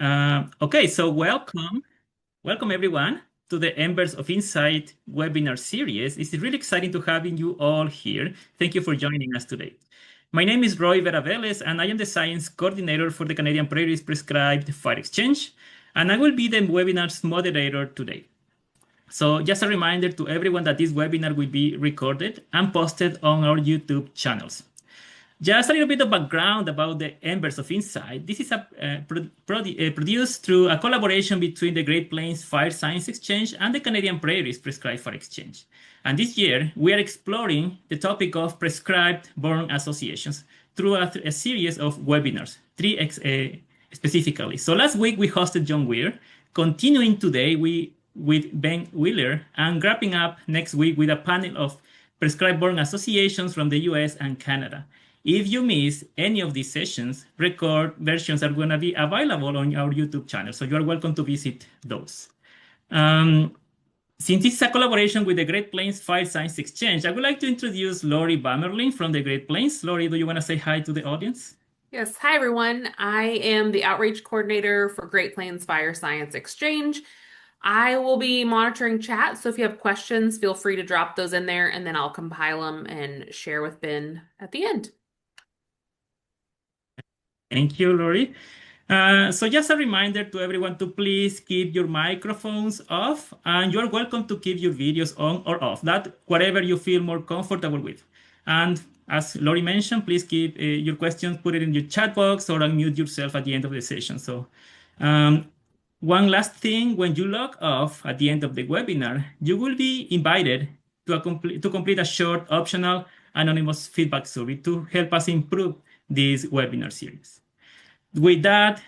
Okay, so welcome everyone to the Embers of Insight webinar series. It's really exciting to having you all here. Thank you for joining us today. My name is Roy Veraveles, and I am the science coordinator for the Canadian Prairies Prescribed Fire Exchange, and I will be the webinar's moderator today. So just a reminder to everyone that this webinar will be recorded and posted on our YouTube channels. Just a little bit of background about the Embers of Insight. This is produced through a collaboration between the Great Plains Fire Science Exchange and the Canadian Prairies Prescribed Fire Exchange. And this year, we are exploring the topic of prescribed burn associations through a series of webinars, specifically. So last week, we hosted John Weir. Continuing today, with Ben Wheeler, and wrapping up next week with a panel of prescribed burn associations from the US and Canada. If you miss any of these sessions, record versions are going to be available on our YouTube channel, so you are welcome to visit those. Since this is a collaboration with the Great Plains Fire Science Exchange, I would like to introduce Lori Bamerlin from the Great Plains. Lori, do you want to say hi to the audience? Yes. Hi, everyone. I am the outreach coordinator for Great Plains Fire Science Exchange. I will be monitoring chat, so if you have questions, feel free to drop those in there, and then I'll compile them and share with Ben at the end. Thank you, Lori. So just a reminder to everyone to please keep your microphones off, and you're welcome to keep your videos on or off, that whatever you feel more comfortable with. And as Lori mentioned, please keep your questions, put it in your chat box or unmute yourself at the end of the session. So one last thing, when you log off at the end of the webinar, you will be invited to complete a short optional anonymous feedback survey to help us improve this webinar series. With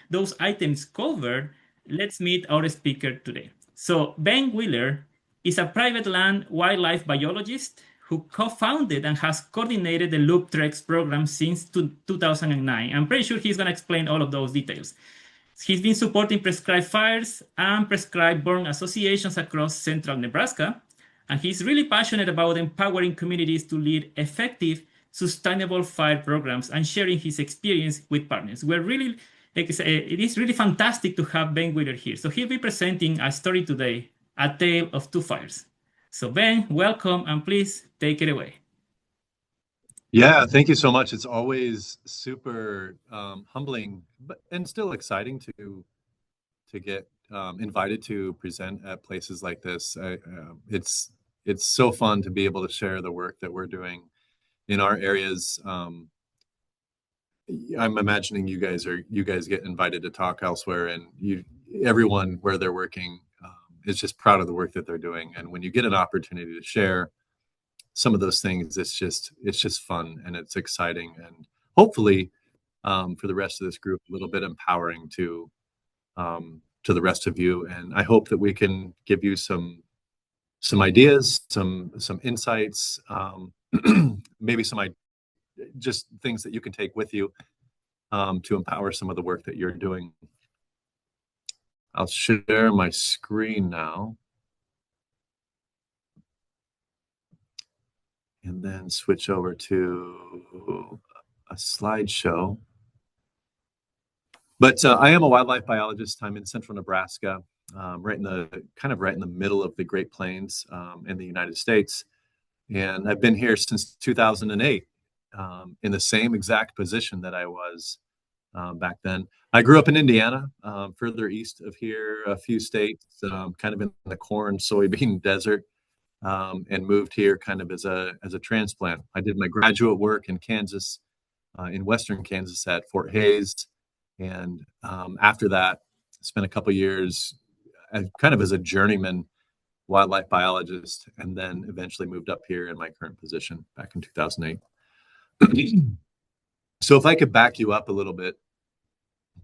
those items covered, let's meet our speaker today. So Ben Wheeler is a private land wildlife biologist who co-founded and has coordinated the Loop Trex program since 2009. I'm pretty sure he's going to explain all of those details. He's been supporting prescribed fires and prescribed burn associations across central Nebraska, and he's really passionate about empowering communities to lead effective sustainable fire programs and sharing his experience with partners. It is really fantastic to have Ben Wheeler here. So he'll be presenting a story today, A Tale of Two Fires. So Ben, welcome, and please take it away. Yeah, thank you so much. It's always super humbling, and still exciting to get invited to present at places like this. It's so fun to be able to share the work that we're doing in our areas. I'm imagining you guys get invited to talk elsewhere, and everyone where they're working is just proud of the work that they're doing. And when you get an opportunity to share some of those things, it's just fun and it's exciting, and hopefully for the rest of this group, a little bit empowering to the rest of you. And I hope that we can give you some ideas, some insights, maybe just things that you can take with you to empower some of the work that you're doing. I'll share my screen now and then switch over to a slideshow. But I am a wildlife biologist. I'm in central Nebraska, right in the middle of the Great Plains in the United States. And I've been here since 2008 in the same exact position that I was back then. I grew up in Indiana, further east of here, a few states, kind of in the corn, soybean desert, and moved here kind of as a transplant. I did my graduate work in Kansas, in western Kansas at Fort Hays. And after that, spent a couple years kind of as a journeyman wildlife biologist, and then eventually moved up here in my current position back in 2008. So if I could back you up a little bit,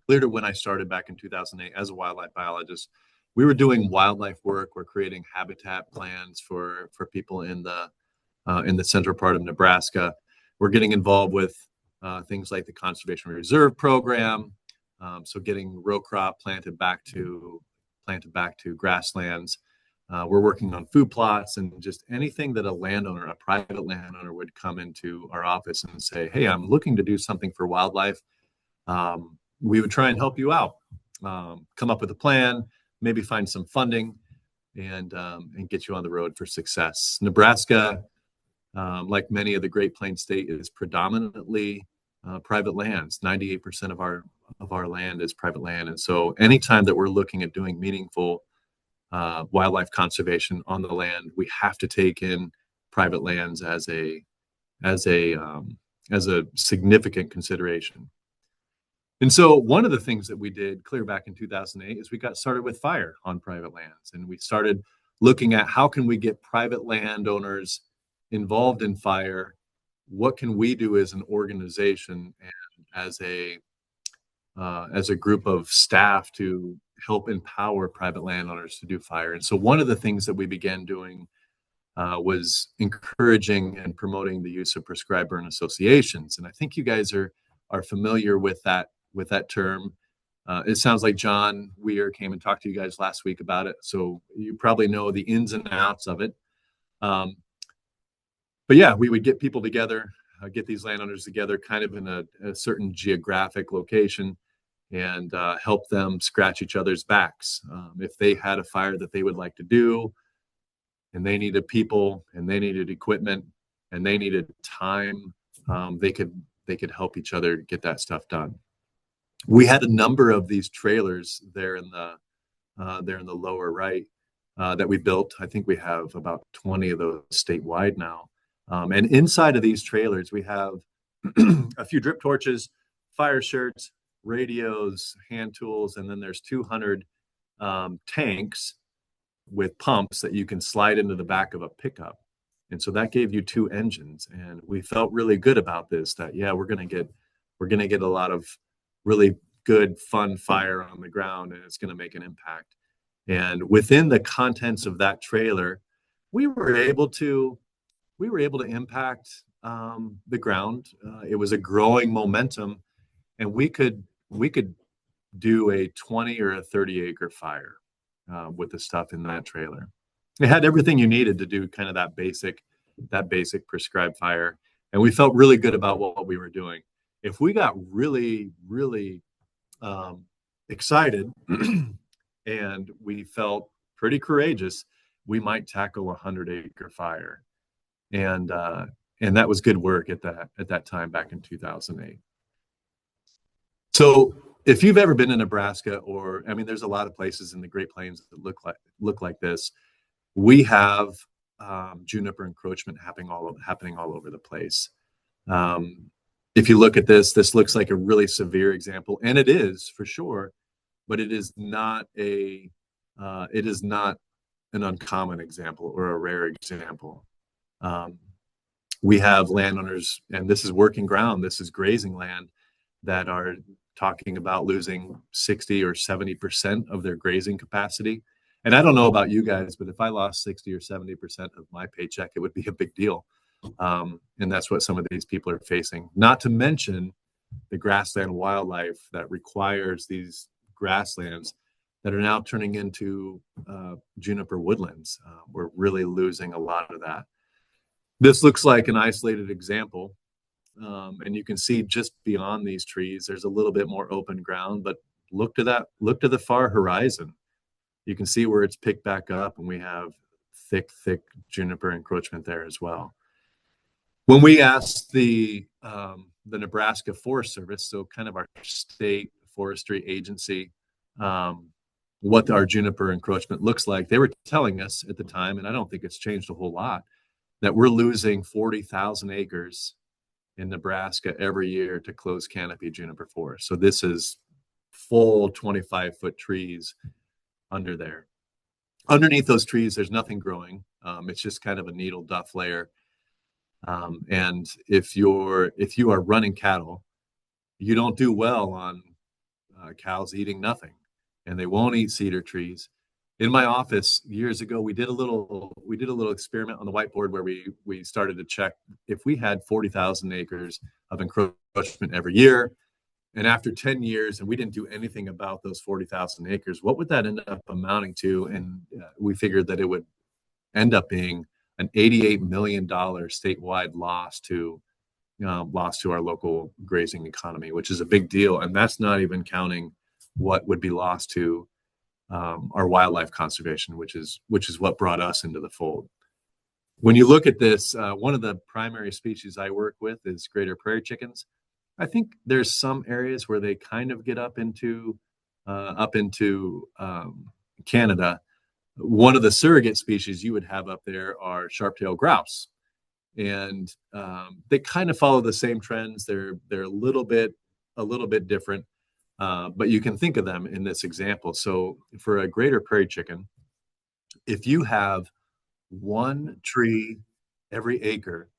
clear to when I started back in 2008 as a wildlife biologist, we were doing wildlife work. We're creating habitat plans for people in the central part of Nebraska. We're getting involved with things like the Conservation Reserve Program, so getting row crop planted back to grasslands. We're working on food plots and just anything that a private landowner would come into our office and say, hey, I'm looking to do something for wildlife. We would try and help you out. come up with a plan, maybe find some funding, and get you on the road for success. Nebraska, like many of the Great Plains state, is predominantly private lands. 98% of our land is private land, and so anytime that we're looking at doing meaningful wildlife conservation on the land, we have to take in private lands as a significant consideration. And so one of the things that we did clear back in 2008 is we got started with fire on private lands, and we started looking at how can we get private landowners involved in fire. What can we do as an organization and as a group of staff to help empower private landowners to do fire? And so one of the things that we began doing was encouraging and promoting the use of prescribed burn associations. And I think you guys are familiar with that term. It sounds like John Weir came and talked to you guys last week about it, so you probably know the ins and outs of it. But yeah, we would get people together, get these landowners together kind of in a certain geographic location, and help them scratch each other's backs. If they had a fire that they would like to do, and they needed people, and they needed equipment, and they needed time, they could help each other get that stuff done. We had a number of these trailers there in the lower right that we built. I think we have about 20 of those statewide now. And inside of these trailers, we have a few drip torches, fire shirts, radios, hand tools, and then there's 200 tanks with pumps that you can slide into the back of a pickup. And so that gave you 2 engines. And we felt really good about this, that, yeah, we're going to get a lot of really good, fun fire on the ground, and it's going to make an impact. And within the contents of that trailer, we were able to impact the ground. It was a growing momentum, and we could do a 20 or a 30 acre fire with the stuff in that trailer. It had everything you needed to do kind of that basic prescribed fire, and we felt really good about what we were doing. If we got really, really excited and we felt pretty courageous, we might tackle a 100-acre fire. And that was good work at that time back in 2008. So if you've ever been in Nebraska, or I mean, there's a lot of places in the Great Plains that look like this. We have juniper encroachment happening all over the place. If you look at this looks like a really severe example, and it is for sure, but it is not an uncommon example or a rare example. We have landowners, and this is working ground, this is grazing land, that are talking about losing 60 or 70% of their grazing capacity. And I don't know about you guys, but if I lost 60 or 70% of my paycheck, it would be a big deal. And that's what some of these people are facing. Not to mention the grassland wildlife that requires these grasslands that are now turning into juniper woodlands. We're really losing a lot of that. This looks like an isolated example. And you can see just beyond these trees, there's a little bit more open ground, but look to the far horizon. You can see where it's picked back up, and we have thick juniper encroachment there as well. When we asked the Nebraska Forest Service, so kind of our state forestry agency, what our juniper encroachment looks like, they were telling us at the time, and I don't think it's changed a whole lot, that we're losing 40,000 acres in Nebraska every year to closed canopy juniper forest. So this is full 25-foot trees under there. Underneath those trees, there's nothing growing. It's just kind of a needle duff layer. And if you are running cattle, you don't do well on cows eating nothing, and they won't eat cedar trees. In my office years ago, we did a little experiment on the whiteboard where we started to check if we had 40,000 acres of encroachment every year, and after 10 years, and we didn't do anything about those 40,000 acres, what would that end up amounting to? And we figured that it would end up being an $88 million statewide loss to our local grazing economy, which is a big deal. And that's not even counting what would be lost to our wildlife conservation, which is what brought us into the fold. When you look at this, one of the primary species I work with is greater prairie chickens. I think there's some areas where they kind of get up into Canada. One of the surrogate species you would have up there are sharp-tailed grouse, and they kind of follow the same trends. They're a little bit different, but you can think of them in this example. So for a greater prairie chicken, if you have one tree every acre,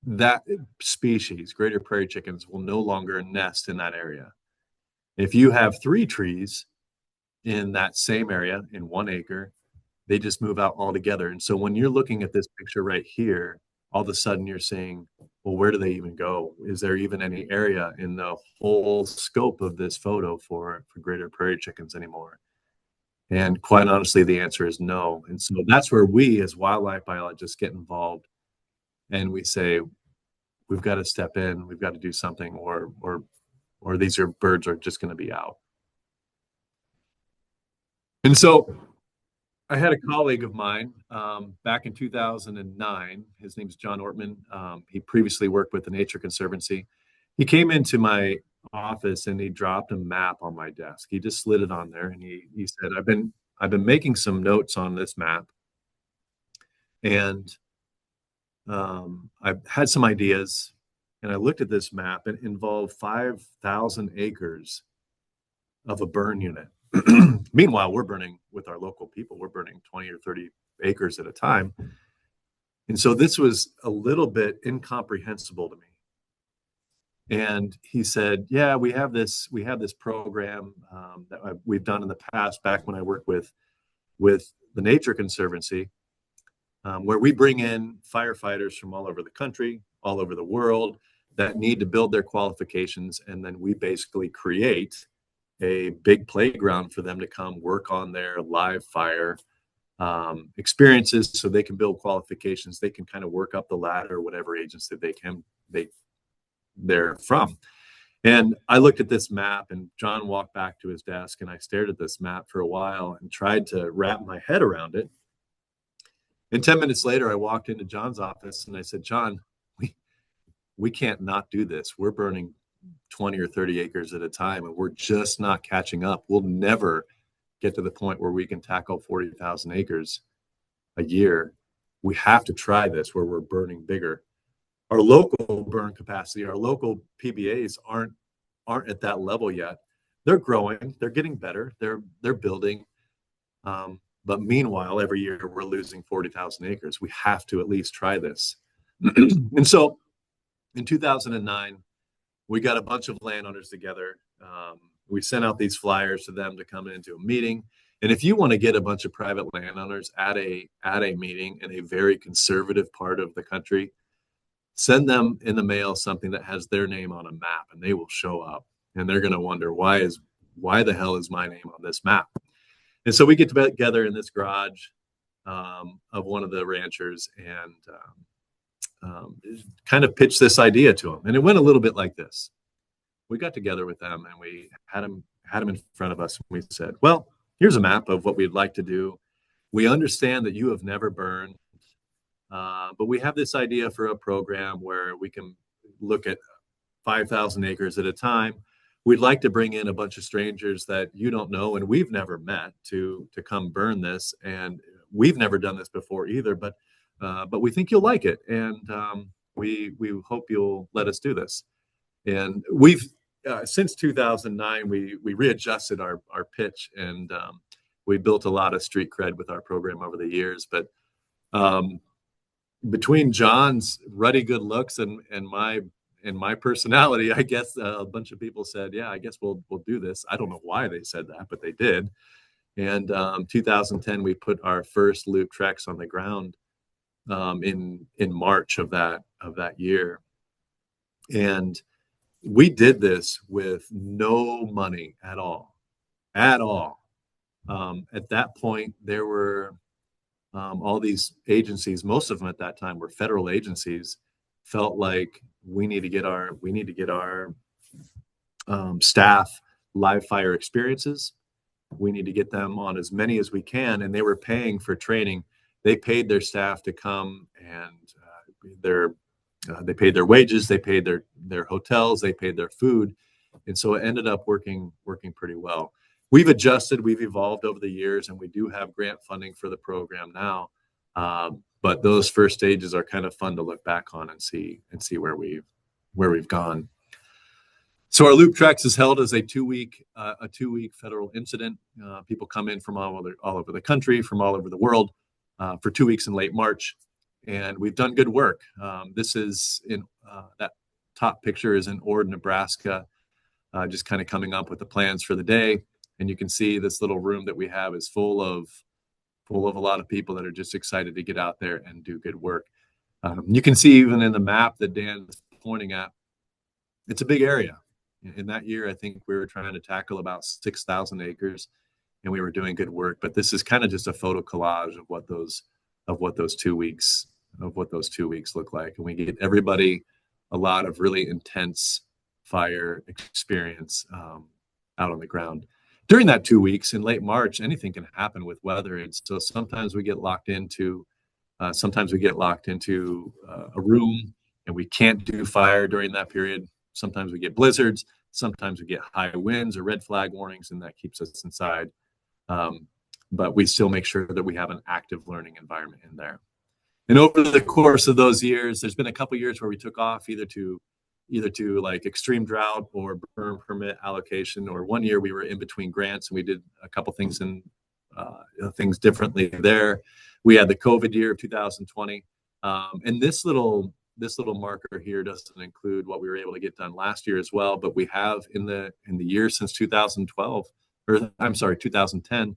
that species, greater prairie chickens, will no longer nest in that area. If you have 3 trees in that same area in 1 acre, they just move out altogether. And so when you're looking at this picture right here, all of a sudden you're saying, well, where do they even go? Is there even any area in the whole scope of this photo for greater prairie chickens anymore? And quite honestly, the answer is no. And so that's where we as wildlife biologists get involved, and we say, we've got to step in, we've got to do something, or these birds are just going to be out. And so I had a colleague of mine back in 2009. His name's John Ortman. He previously worked with the Nature Conservancy. He came into my office and he dropped a map on my desk. He just slid it on there, and he said, I've been making some notes on this map, and I've had some ideas, and I looked at this map, and it involved 5,000 acres of a burn unit. Meanwhile, we're burning with our local people. We're burning 20 or 30 acres at a time. And so this was a little bit incomprehensible to me. And he said, yeah, we have this program that we've done in the past, back when I worked with the Nature Conservancy, where we bring in firefighters from all over the country, all over the world, that need to build their qualifications. And then we basically create a big playground for them to come work on their live fire experiences, so they can build qualifications. They can kind of work up the ladder, whatever agency they're from. And I looked at this map, and John walked back to his desk, and I stared at this map for a while and tried to wrap my head around it. And 10 minutes later, I walked into John's office and I said, John, we can't not do this. We're burning 20 or 30 acres at a time, and we're just not catching up. We'll never get to the point where we can tackle 40,000 acres a year. We have to try this where we're burning bigger. Our local burn capacity, our local PBAs aren't at that level yet. They're growing, they're getting better, they're building. But meanwhile, every year we're losing 40,000 acres. We have to at least try this. And so in 2009, we got a bunch of landowners together. We sent out these flyers to them to come into a meeting. And if you want to get a bunch of private landowners at a meeting in a very conservative part of the country, send them in the mail something that has their name on a map, and they will show up. And they're going to wonder, why the hell is my name on this map? And so we get together in this garage of one of the ranchers and kind of pitched this idea to them. And it went a little bit like this. We got together with them, and we had them in front of us. And we said, well, here's a map of what we'd like to do. We understand that you have never burned, but we have this idea for a program where we can look at 5,000 acres at a time. We'd like to bring in a bunch of strangers that you don't know and we've never met to come burn this. And we've never done this before either, but we think you'll like it. And we hope you'll let us do this. And we've, since 2009, we readjusted our pitch, and we built a lot of street cred with our program over the years. But between John's ruddy good looks and my personality, I guess a bunch of people said, yeah, I guess we'll do this. I don't know why they said that, but they did. And 2010, we put our first loop tracks on the ground in March of that year. And we did this with no money at all. At that point, there were all these agencies, most of them at that time were federal agencies, felt like we need to get our staff live fire experiences. We need to get them on as many as we can, and they were paying for training. They paid their staff to come, and they paid their wages, they paid their hotels, they paid their food, and so it ended up working pretty well. We've adjusted, we've evolved over the years, and we do have grant funding for the program now. But those first stages are kind of fun to look back on and see where we've gone. So our Loop Treks is held as a 2-week federal incident. People come in from all over the country, from all over the world, for 2 weeks in late March, and we've done good work. This is in that top picture is in Ord, Nebraska, just kind of coming up with the plans for the day. And you can see this little room that we have is full of a lot of people that are just excited to get out there and do good work. You can see even in the map that Dan is pointing at, it's a big area. In that year, I think we were trying to tackle about 6,000 acres, and we were doing good work. But this is kind of just a photo collage of what those 2 weeks look like, and we get everybody a lot of really intense fire experience out on the ground. During that 2 weeks in late March, anything can happen with weather, and so sometimes we get locked into a room, and we can't do fire during that period. Sometimes we get blizzards, sometimes we get high winds or red flag warnings, and that keeps us inside. But we still make sure that we have an active learning environment in there. And over the course of those years, there's been a couple years where we took off either to like extreme drought or burn permit allocation, or one year we were in between grants and we did a couple things things differently there. We had the COVID year of 2020, and this little marker here doesn't include what we were able to get done last year as well, but we have in the year since 2010,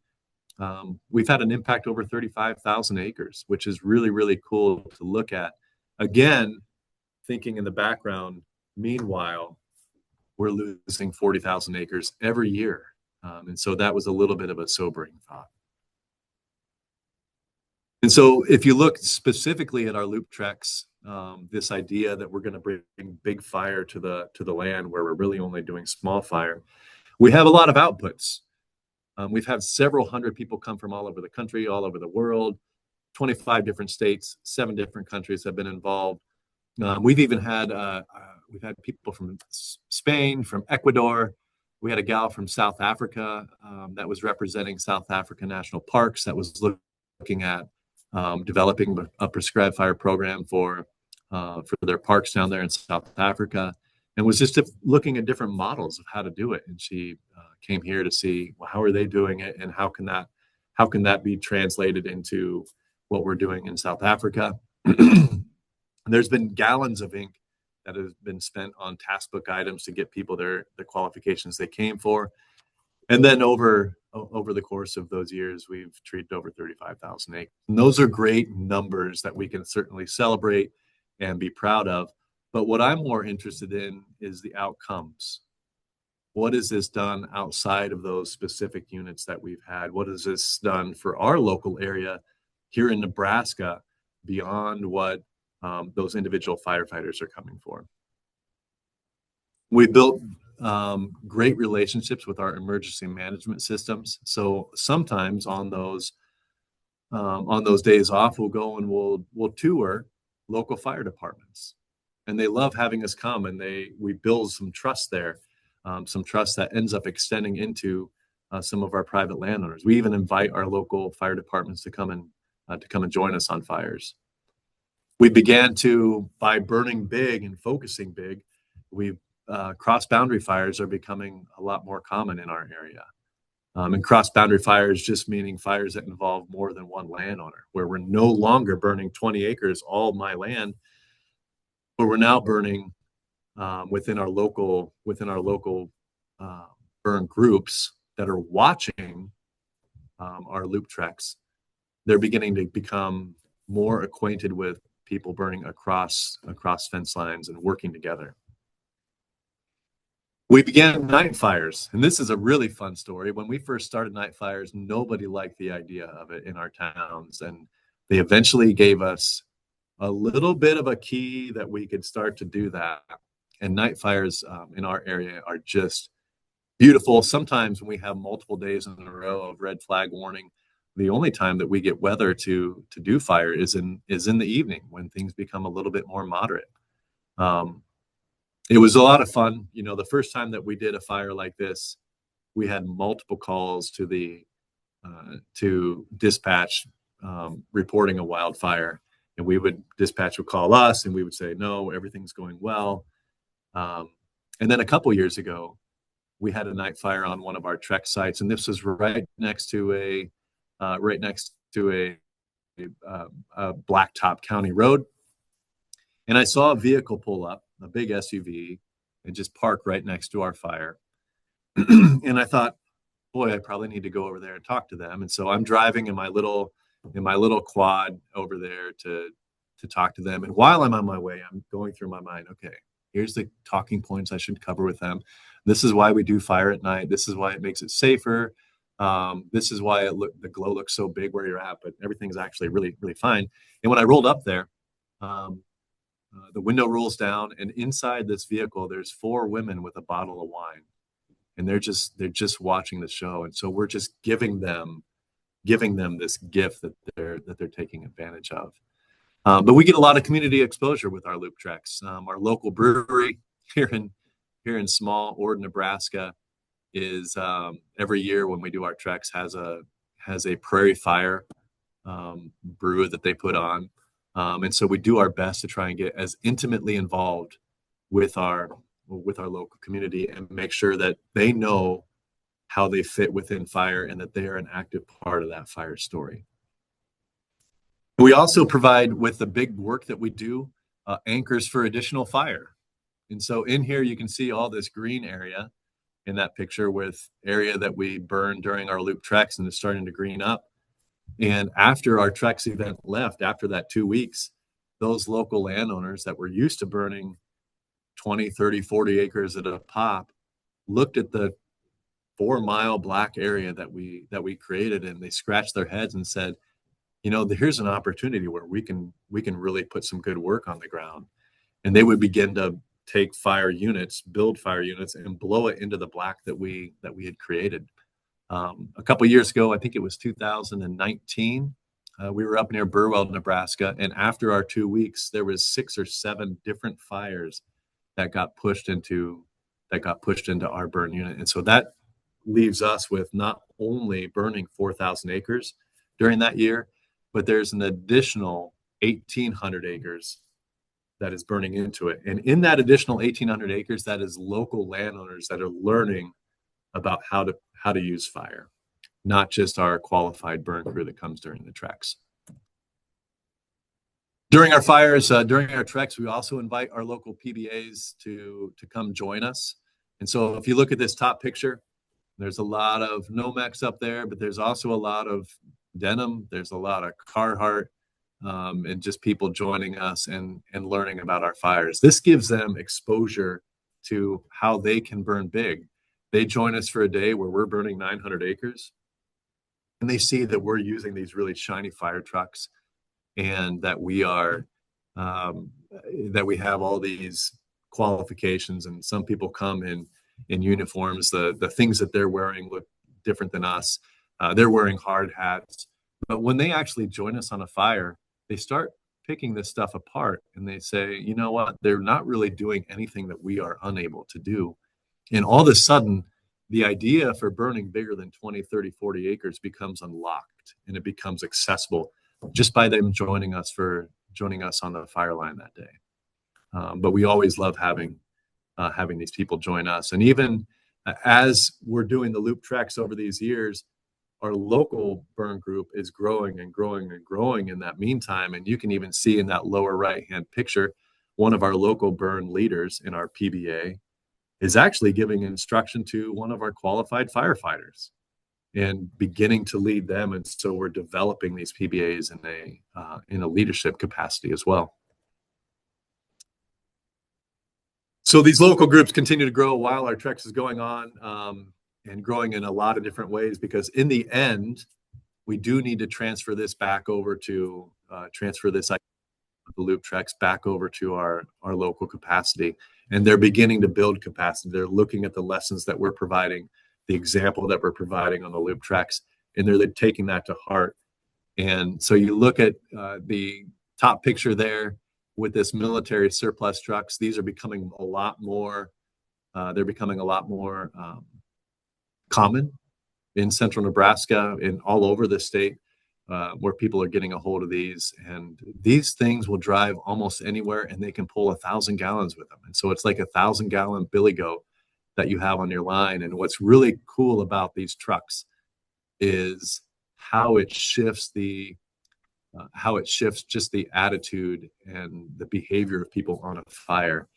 we've had an impact over 35,000 acres, which is really, really cool to look at. Again, thinking in the background, meanwhile, we're losing 40,000 acres every year. And so that was a little bit of a sobering thought. And so if you look specifically at our Loop Treks, this idea that we're going to bring big fire to the land where we're really only doing small fire, we have a lot of outputs. We've had several hundred people come from all over the country, all over the world, 25 different states, 7 different countries have been involved. We've even had people from Spain, from Ecuador. We had a gal from South Africa that was representing South Africa National Parks that was looking at developing a prescribed fire program for their parks down there in South Africa, and was just looking at different models of how to do it. And she came here to see, well, how are they doing it, and how can that be translated into what we're doing in South Africa. There's been gallons of ink that have been spent on task book items to get people the qualifications they came for. And then over the course of those years, we've treated over 35,000 acres. And those are great numbers that we can certainly celebrate and be proud of. But what I'm more interested in is the outcomes. What has this done outside of those specific units that we've had? What has this done for our local area here in Nebraska beyond what those individual firefighters are coming for? We built great relationships with our emergency management systems. So sometimes on those days off, we'll go and we'll tour local fire departments, and they love having us come, and we build some trust there, some trust that ends up extending into some of our private landowners. We even invite our local fire departments to come and join us on fires. We began by burning big and focusing big, cross-boundary fires are becoming a lot more common in our area. And cross-boundary fires just meaning fires that involve more than one landowner, where we're no longer burning 20 acres, all my land, but we're now burning within our local burn groups that are watching our Loop Treks. They're beginning to become more acquainted with people burning across fence lines and working together. We began night fires, and this is a really fun story. When we first started night fires, nobody liked the idea of it in our towns, and they eventually gave us a little bit of a key that we could start to do that. And night fires in our area are just beautiful. Sometimes when we have multiple days in a row of red flag warning, the only time that we get weather to do fire is in the evening when things become a little bit more moderate. It was a lot of fun. You know, the first time that we did a fire like this, we had multiple calls to dispatch reporting a wildfire, and dispatch would call us, and we would say, no, everything's going well. And then a couple years ago, we had a night fire on one of our trek sites, and this was right next to a blacktop county road. And I saw a vehicle pull up, a big SUV, and just park right next to our fire. And I thought, boy, I probably need to go over there and talk to them. And so I'm driving in my little quad over there to talk to them. And while I'm on my way, I'm going through my mind, okay, here's the talking points I should cover with them. This is why we do fire at night. This is why it makes it safer. This is why the glow looks so big where you're at, but everything's actually really, really fine. And when I rolled up there, the window rolls down, and inside this vehicle, there's 4 women with a bottle of wine, and they're just watching the show. And so we're just giving them this gift that they're taking advantage of. But we get a lot of community exposure with our loop treks. Our local brewery here in small Ord, Nebraska, is every year when we do our treks has a Prairie Fire brew that they put on. And so we do our best to try and get as intimately involved with our local community and make sure that they know how they fit within fire and that they are an active part of that fire story. We also provide, with the big work that we do, anchors for additional fire. And so in here, you can see all this green area in that picture with area that we burn during our loop treks, and it's starting to green up. And after our treks event left, after that 2 weeks, those local landowners that were used to burning 20, 30, 40 acres at a pop looked at the 4-mile black area that we created, and they scratched their heads and said, you know, here's an opportunity where we can really put some good work on the ground. And they would begin to take build fire units, and blow it into the black that we had created. A couple years ago, I think it was 2019, we were up near Burwell, Nebraska, and after our 2 weeks, there was 6 or 7 different fires that got pushed into our burn unit. And so that leaves us with not only burning 4,000 acres during that year, but there's an additional 1,800 acres that is burning into it. And in that additional 1,800 acres, that is local landowners that are learning about how to use fire, not just our qualified burn crew that comes during the treks. During our fires, during our treks, we also invite our local PBAs to come join us. And so if you look at this top picture, there's a lot of Nomex up there, but there's also a lot of denim. There's a lot of Carhartt, and just people joining us and learning about our fires. This gives them exposure to how they can burn big. They join us for a day where we're burning 900 acres, and they see that we're using these really shiny fire trucks, and that we have all these qualifications. And some people come in uniforms. The things that they're wearing look different than us. They're wearing hard hats. But when they actually join us on a fire, they start picking this stuff apart, and they say, you know what, they're not really doing anything that we are unable to do. And all of a sudden, the idea for burning bigger than 20, 30, 40 acres becomes unlocked, and it becomes accessible just by them joining us on the fire line that day. But we always love having these people join us. And even as we're doing the loop treks over these years, our local burn group is growing and growing and growing in that meantime. And you can even see in that lower right-hand picture, one of our local burn leaders in our PBA is actually giving instruction to one of our qualified firefighters and beginning to lead them. And so we're developing these PBAs in a leadership capacity as well. So these local groups continue to grow while our treks is going on, and growing in a lot of different ways, because in the end, we do need to transfer this back over to the loop treks back over to our local capacity. and they're beginning to build capacity. They're looking at the lessons that we're providing, the example that we're providing on the loop tracks, and they're taking that to heart. And so you look at the top picture there with this military surplus trucks. These are becoming a lot more. They're becoming a lot more common in central Nebraska and all over the state, where people are getting a hold of these. And these things will drive almost anywhere, and they can pull 1,000 gallons with them. And so it's like 1,000-gallon billy goat that you have on your line. And what's really cool about these trucks is how it shifts just the attitude and the behavior of people on a fire.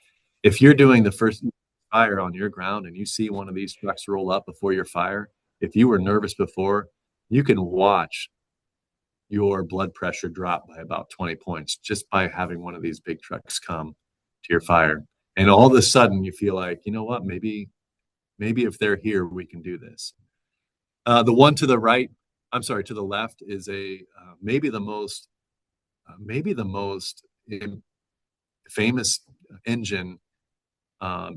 If you're doing the first fire on your ground and you see one of these trucks roll up before your fire, if you were nervous before, you can watch your blood pressure drop by about 20 points just by having one of these big trucks come to your fire. And all of a sudden you feel like, you know what, maybe if they're here, we can do this. The one to the right, to the left is maybe the most famous engine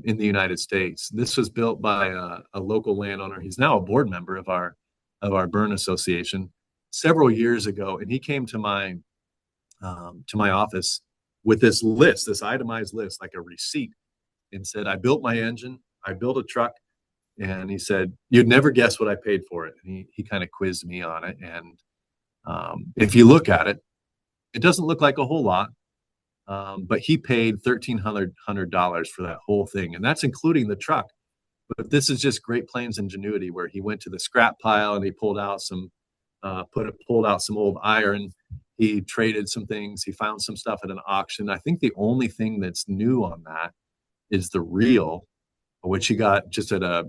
in the United States. This was built by a local landowner. He's now a board member of our burn association several years ago, and he came to my office with this itemized list, like a receipt, and said, "I built my engine. I built a truck." And he said, "You'd never guess what I paid for it." And he kind of quizzed me on it. And if you look at it, it doesn't look like a whole lot. But he paid $1,300 for that whole thing. And that's including the truck. But this is just Great Plains ingenuity, where he went to the scrap pile and he pulled out some old iron. He traded some things. He found some stuff at an auction. I think the only thing that's new on that is the reel, which he got just at a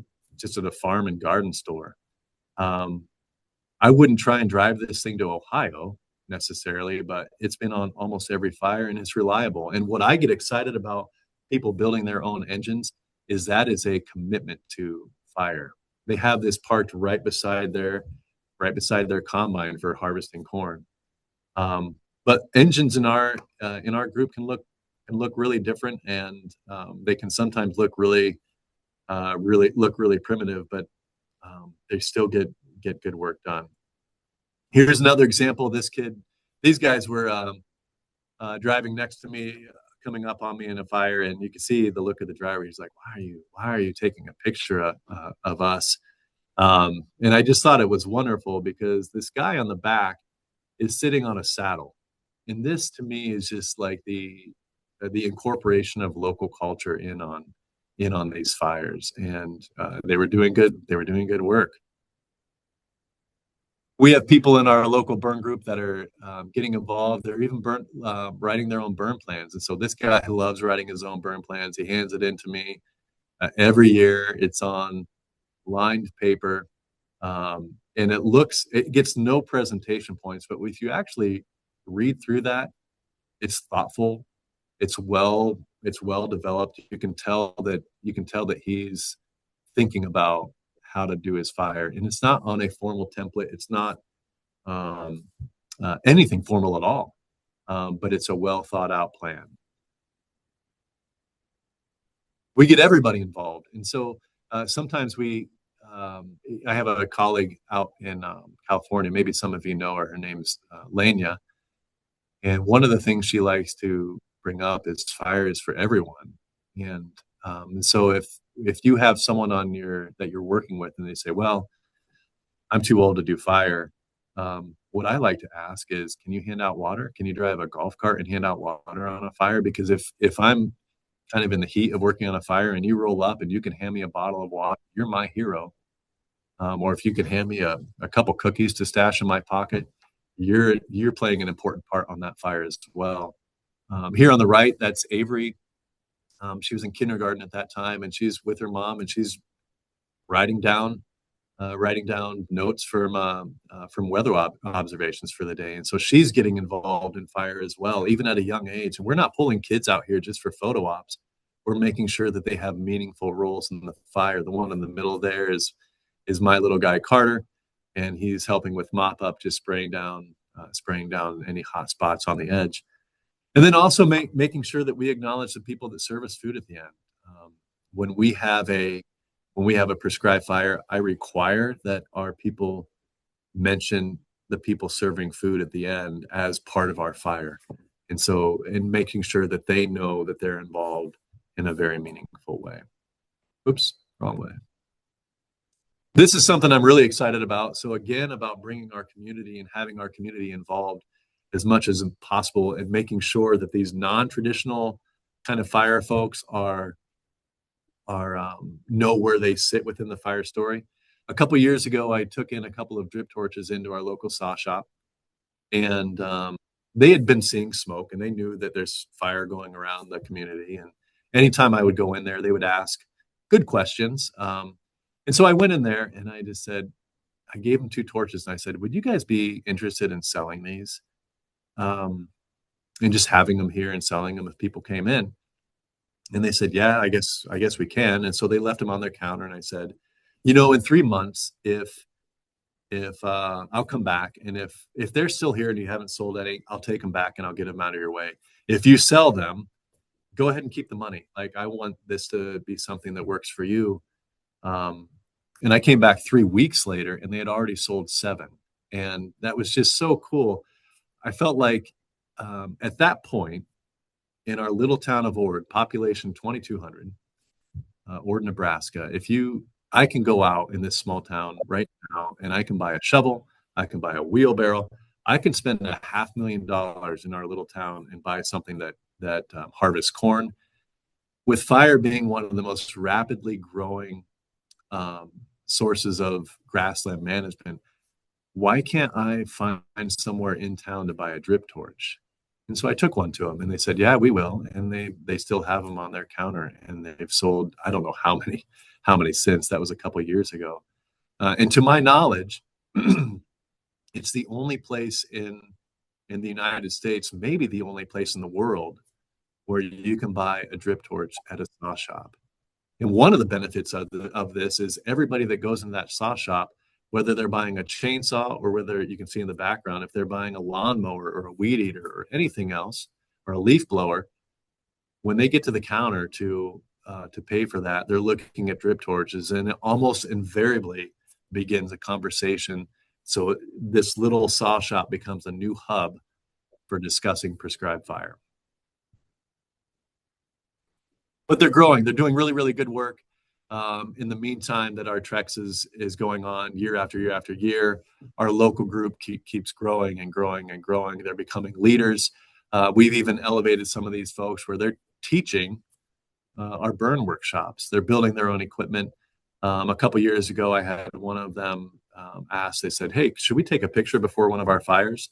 farm and garden store. I wouldn't try and drive this thing to Ohio necessarily, but it's been on almost every fire and it's reliable. And what I get excited about people building their own engines is that is a commitment to fire. They have this parked right beside their combine for harvesting corn. But engines in our group can look really different, and they can sometimes look really primitive, but they still get good work done. Here's another example. These guys were driving next to me, coming up on me in a fire, and you can see the look of the driver. He's like, why are you taking a picture of us? And I just thought it was wonderful because this guy on the back is sitting on a saddle. And this to me is just like the incorporation of local culture in on these fires. And they were doing good work. We have people in our local burn group that are getting involved. They're even writing their own burn plans. And so this guy loves writing his own burn plans. He hands it in to me every year. It's on lined paper, and it gets no presentation points. But if you actually read through that, it's thoughtful. It's well developed. You can tell that he's thinking about how to do his fire, and it's not on a formal template. It's not anything formal at all, but it's a well thought out plan. We get everybody involved, and so sometimes I have a colleague out in California. Maybe some of you know her. Her name's Lenya, and one of the things she likes to bring up is fire is for everyone. And so if you have someone that you're working with and they say, "Well, I'm too old to do fire," what I like to ask is, can you hand out water? Can you drive a golf cart and hand out water on a fire? Because if I'm kind of in the heat of working on a fire and you roll up and you can hand me a bottle of water, you're my hero. Or if you can hand me a couple cookies to stash in my pocket, you're playing an important part on that fire as well. Here on the right, that's Avery. She was in kindergarten at that time, and she's with her mom, and she's writing down notes from weather observations for the day. And so she's getting involved in fire as well, even at a young age. And we're not pulling kids out here just for photo ops. We're making sure that they have meaningful roles in the fire. The one in the middle there is my little guy Carter, and he's helping with mop up, just spraying down any hot spots on the edge. And then also making sure that we acknowledge the people that serve us food at the end. When we have a prescribed fire, I require that our people mention the people serving food at the end as part of our fire. And so in making sure that they know that they're involved in a very meaningful way. Oops, wrong way. This is something I'm really excited about. So again, about bringing our community and having our community involved as much as possible and making sure that these non-traditional kind of fire folks are know where they sit within the fire story. A couple years ago, I took in a couple of drip torches into our local saw shop, and they had been seeing smoke, and they knew that there's fire going around the community. And anytime I would go in there, they would ask good questions. And so I went in there and I just said, I gave them 2 torches and I said, would you guys be interested in selling these? And just having them here and selling them if people came in. And they said, yeah, I guess we can. And so they left them on their counter. And I said, in 3 months, if I'll come back, and if they're still here and you haven't sold any, I'll take them back and I'll get them out of your way. If you sell them, go ahead and keep the money. Like, I want this to be something that works for you. And I came back 3 weeks later and they had already sold 7. And that was just so cool. I felt like at that point in our little town of Ord, population 2,200, Ord, Nebraska, I can go out in this small town right now and I can buy a shovel, I can buy a wheelbarrow, I can spend $500,000 in our little town and buy something that harvests corn. With fire being one of the most rapidly growing sources of grassland management, why can't I find somewhere in town to buy a drip torch? And so I took one to them and they said, yeah, we will. And they still have them on their counter, and they've sold, I don't know how many since. That was a couple of years ago. And to my knowledge, it's the only place in the United States, maybe the only place in the world, where you can buy a drip torch at a saw shop. And one of the benefits of this is everybody that goes into that saw shop, whether they're buying a chainsaw or whether you can see in the background, if they're buying a lawnmower or a weed eater or anything else, or a leaf blower, when they get to the counter to pay for that, they're looking at drip torches, and it almost invariably begins a conversation. So this little saw shop becomes a new hub for discussing prescribed fire. But they're growing. They're doing really, really good work. In the meantime that our Trex is going on year after year after year, our local group keeps growing and growing and growing. They're becoming leaders. We've even elevated some of these folks where they're teaching our burn workshops. They're building their own equipment. A couple years ago, I had one of them ask, they said, hey, should we take a picture before one of our fires?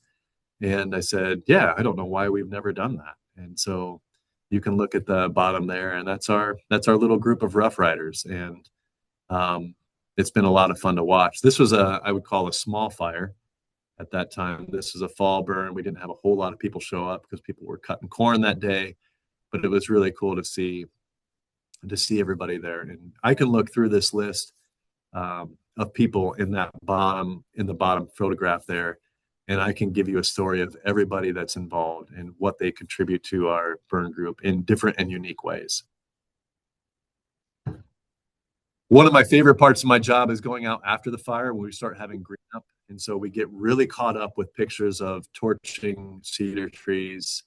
And I said, yeah, I don't know why we've never done that. And so you can look at the bottom there, and that's our little group of Rough Riders. And it's been a lot of fun to watch. This was I would call a small fire at that time. This was a fall burn. We didn't have a whole lot of people show up because people were cutting corn that day, but it was really cool to see everybody there. And I can look through this list of people in the bottom photograph there, and I can give you a story of everybody that's involved and what they contribute to our burn group in different and unique ways. One of my favorite parts of my job is going out after the fire when we start having green up. And so we get really caught up with pictures of torching cedar trees.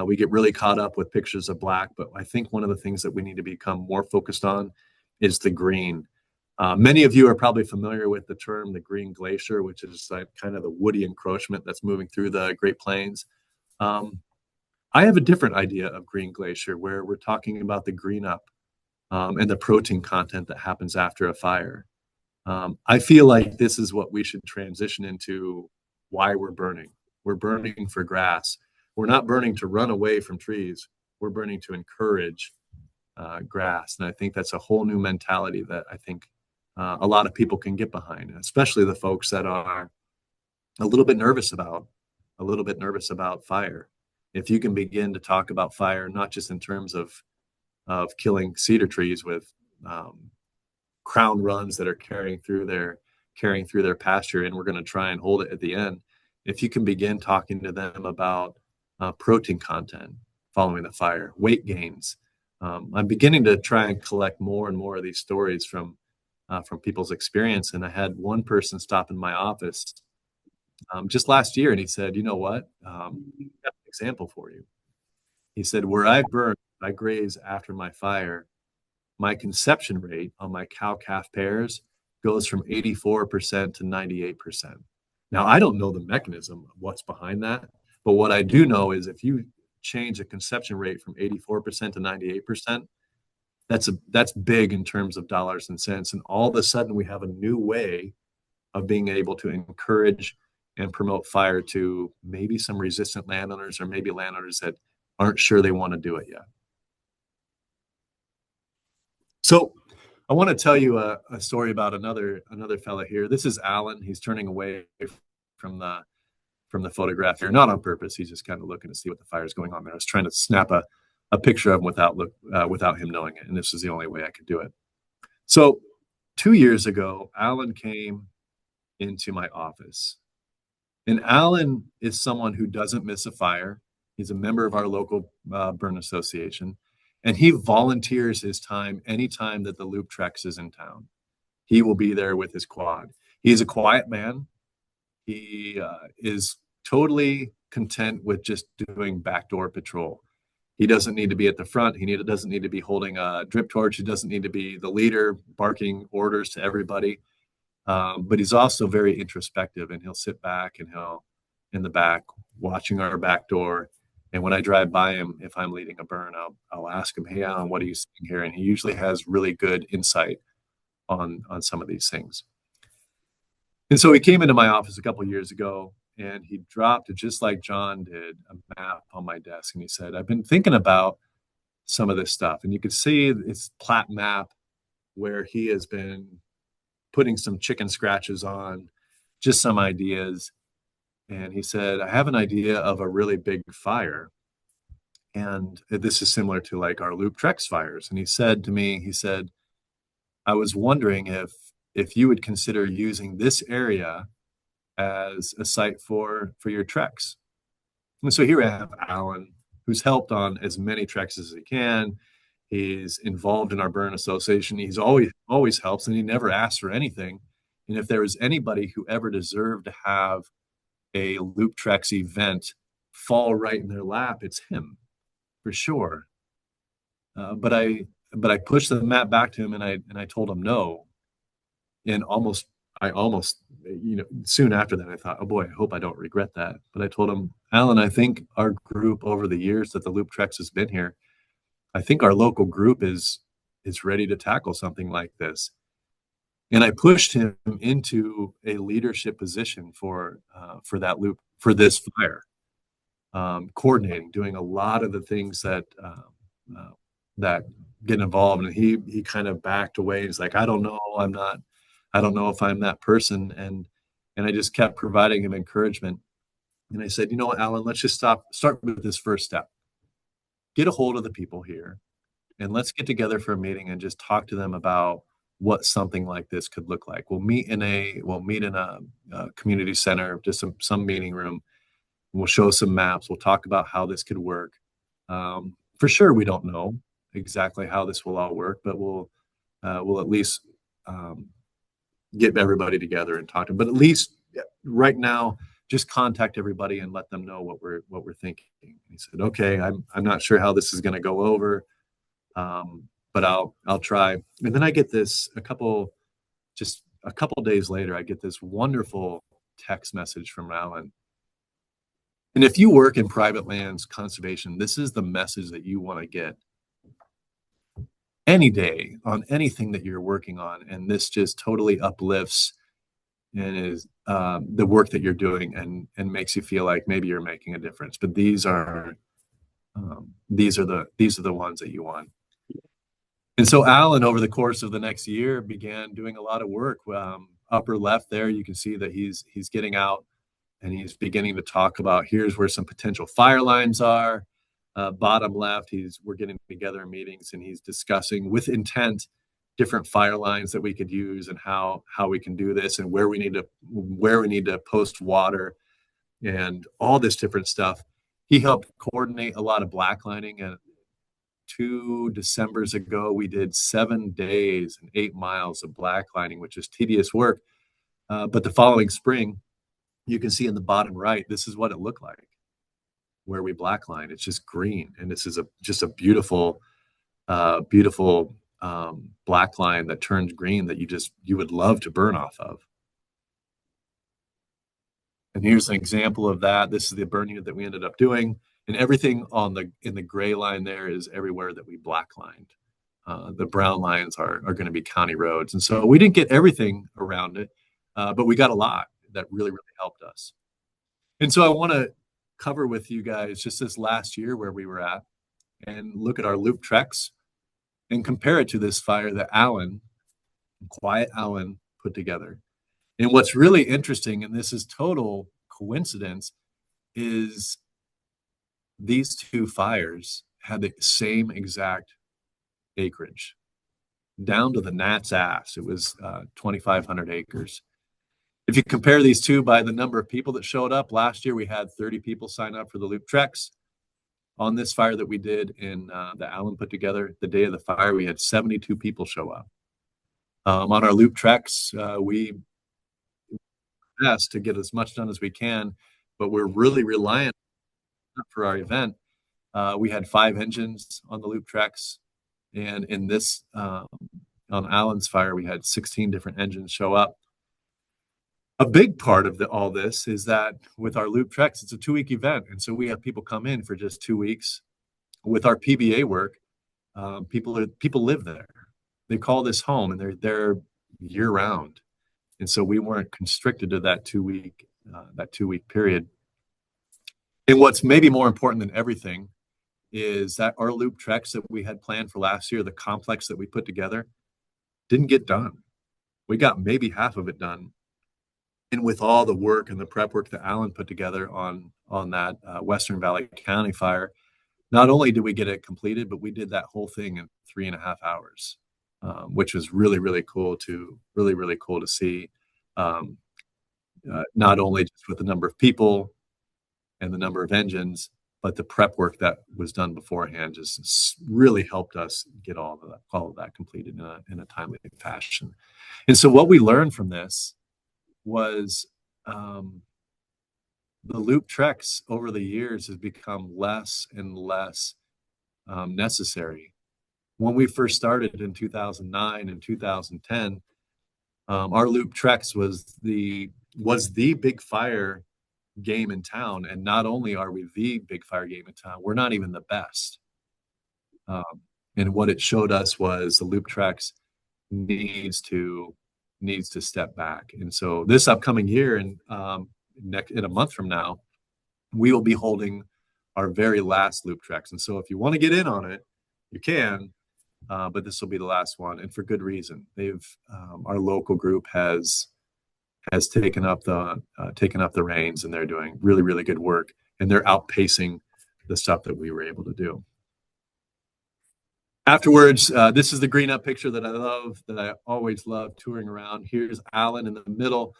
We get really caught up with pictures of black, but I think one of the things that we need to become more focused on is the green. Many of you are probably familiar with the term the green glacier, which is like kind of the woody encroachment that's moving through the Great Plains. I have a different idea of green glacier, where we're talking about the green up and the protein content that happens after a fire. I feel like this is what we should transition into. Why we're burning. We're burning for grass. We're not burning to run away from trees. We're burning to encourage grass. And I think that's a whole new mentality that I think a lot of people can get behind, especially the folks that are a little bit nervous about fire. If you can begin to talk about fire, not just in terms of killing cedar trees with crown runs that are carrying through their pasture, and we're going to try and hold it at the end. If you can begin talking to them about protein content following the fire, weight gains, I'm beginning to try and collect more and more of these stories from people's experience. And I had one person stop in my office just last year, and he said, "You know what? I've got an example for you." He said, "Where I graze after my fire, my conception rate on my cow-calf pairs goes from 84% to 98%. Now, I don't know the mechanism of what's behind that, but what I do know is if you change a conception rate from 84% to 98%, that's big in terms of dollars and cents. And all of a sudden, we have a new way of being able to encourage and promote fire to maybe some resistant landowners or maybe landowners that aren't sure they want to do it yet." So I want to tell you a story about another fella here. This is Alan. He's turning away from the photograph here, not on purpose. He's just kind of looking to see what the fire is going on there. I was trying to snap a picture of him without him knowing it, and this is the only way I could do it. So 2 years ago, Alan came into my office, and Alan is someone who doesn't miss a fire. He's a member of our local burn association, and he volunteers his time anytime that the Loop Trex is in town. He will be there with his quad. He's a quiet man. He is totally content with just doing backdoor patrol. He doesn't need to be at the front. Doesn't need to be holding a drip torch. He doesn't need to be the leader barking orders to everybody. But he's also very introspective, and he'll sit back and he'll in the back watching our back door. And when I drive by him, if I'm leading a burn, I'll ask him, "Hey, Alan, what are you seeing here?" And he usually has really good insight on some of these things. And so he came into my office a couple of years ago, and he dropped, just like John did, a map on my desk. And he said, "I've been thinking about some of this stuff." And you could see it's plat map where he has been putting some chicken scratches on, just some ideas. And he said, "I have an idea of a really big fire. And this is similar to like our Loop Trex fires." And he said to me, "I was wondering if you would consider using this area as a site for your Trex." And so here I have Alan, who's helped on as many Trex as he can. He's involved in our burn association. He's always helps, and he never asks for anything. And if there was anybody who ever deserved to have a Loop Trex event fall right in their lap, it's him, for sure. But I pushed the map back to him, and I told him no. And I almost, soon after that, I thought, "Oh boy, I hope I don't regret that." But I told him, "Alan, I think our group over the years that the Loop Trex has been here, I think our local group is ready to tackle something like this." And I pushed him into a leadership position for this fire, coordinating, doing a lot of the things that get involved. And he kind of backed away. He's like, "I don't know. I don't know if I'm that person." And I just kept providing him encouragement. And I said, "You know what, Alan, let's just start with this first step. Get a hold of the people here, and let's get together for a meeting and just talk to them about what something like this could look like. We'll meet in a community center, just some meeting room. We'll show some maps. We'll talk about how this could work. For sure, we don't know exactly how this will all work, but we'll at least get everybody together and talk to them. But at least right now, just contact everybody and let them know what we're thinking." He said, "Okay, I'm not sure how this is going to go over, but I'll try." And then I get this a couple days later, I get this wonderful text message from Alan. And if you work in private lands conservation, this is the message that you want to get any day on anything that you're working on. And this just totally uplifts and is the work that you're doing and makes you feel like maybe you're making a difference. But these are the ones that you want. And so Alan, over the course of the next year, began doing a lot of work. Upper left there, you can see that he's getting out and he's beginning to talk about here's where some potential fire lines are. Bottom left, we're getting together in meetings and he's discussing with intent different fire lines that we could use and how we can do this and where we need to post water and all this different stuff. He helped coordinate a lot of blacklining and 2 Decembers ago, we did 7 days and 8 miles of blacklining, which is tedious work. But the following spring, you can see in the bottom right, this is what it looked like where we blackline. It's just green, and this is just a beautiful, beautiful black line that turns green that you would love to burn off of. And here's an example of that. This is the burning that we ended up doing, and everything in the gray line there is everywhere that we blacklined. The brown lines are going to be county roads, and so we didn't get everything around it, but we got a lot that really, really helped us. And so I want to cover with you guys just this last year where we were at, and look at our loop treks and compare it to this fire that Quiet Alan put together. And what's really interesting, and this is total coincidence, is these two fires had the same exact acreage, down to the gnat's ass. It was 2,500 acres. If you compare these two by the number of people that showed up, last year we had 30 people sign up for the loop treks. On this fire that we did that Alan put together, the day of the fire, we had 72 people show up. On our loop treks, we best to get as much done as we can, but we're really reliant for our event. We had 5 engines on the loop treks, and in this on Alan's fire, we had 16 different engines show up. A big part of all this is that with our loop treks, it's a 2-week event, and so we have people come in for just 2 weeks. With our PBA work, people live there. They call this home, and they're there year round. And so we weren't constricted to that 2-week period. And what's maybe more important than everything is that our loop treks that we had planned for last year, the complex that we put together, didn't get done. We got maybe half of it done. And with all the work and the prep work that Alan put together on that Western Valley County fire, not only did we get it completed, but we did that whole thing in 3.5 hours, which was really, really cool to see. Not only just with the number of people and the number of engines, but the prep work that was done beforehand just really helped us get all of that completed in a timely fashion. And so what we learned from this was the loop treks over the years has become less and less necessary. When we first started in 2009 and 2010, our loop treks was the big fire game in town. And not only are we the big fire game in town, we're not even the best. And what it showed us was the loop treks needs to step back. And so this upcoming year, in a month from now, we will be holding our very last loop treks. And so if you want to get in on it, you can, but this will be the last one, and for good reason. Our local group has taken up the reins, and they're doing really, really good work, and they're outpacing the stuff that we were able to do. Afterwards, this is the green up picture that I love, that I always love touring around. Here's Alan in the middle